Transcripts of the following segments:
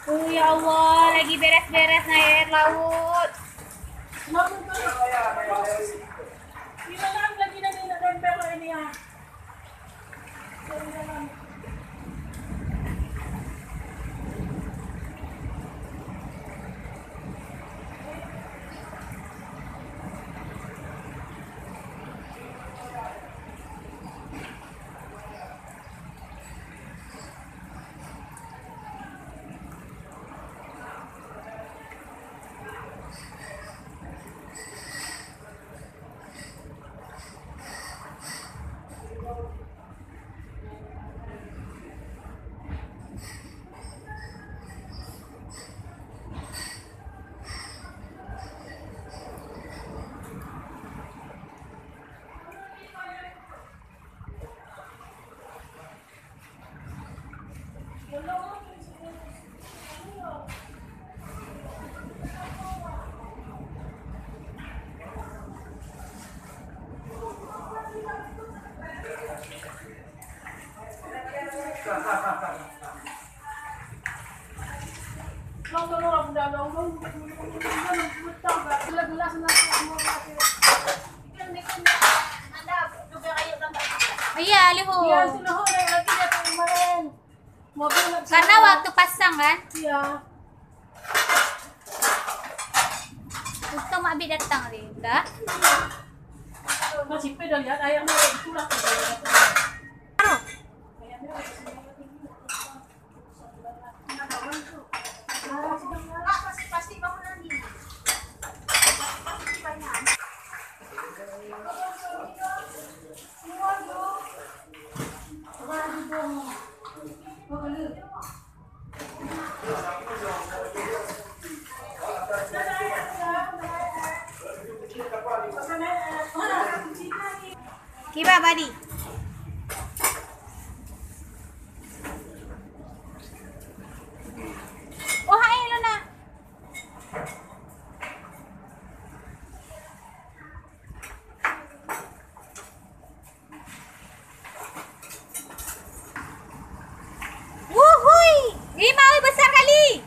Ya Allah, lagi beres-beres na air laut. Gimana lagi na din ang pera ini ya? Iya, liho. Karena waktu pasang kan? Iya. Untung Mak Abi datang nih, dah. Masih peda lihat ayamnya kurang. Pasti bangun lagi. Kiba Badi. Oh, hai Luna. Wuhui, ini mau besar kali.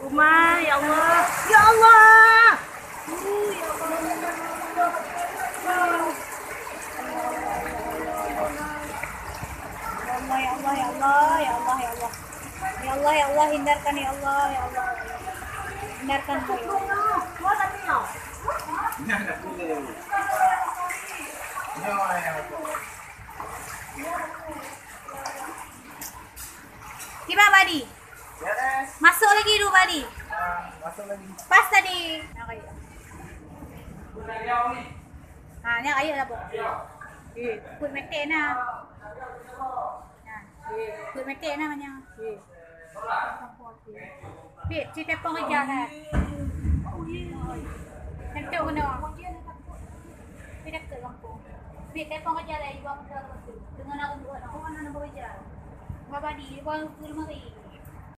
Uma, ya Allah. Ya Allah. Ya Allah, ya Allah, ya Allah, ya Allah. Ya Allah, ya Allah, hindarkan ya Allah, ya Allah. Hindarkan ya Allah. Gimana Badi? Masuk lagi dulu Badi. Masuk lagi. Pas tadi. Nah, yang ayo lah, Bu. Put mete na. Put mete namanya. Pit, cerita pengejaran. Nanti aku kena. Pit ke kampung. Pit, telepon kerja lah. Ibu aku dah. Dengan aku buat. Aku mana nak bekerja. Bapa di, ibu aku rumah ni.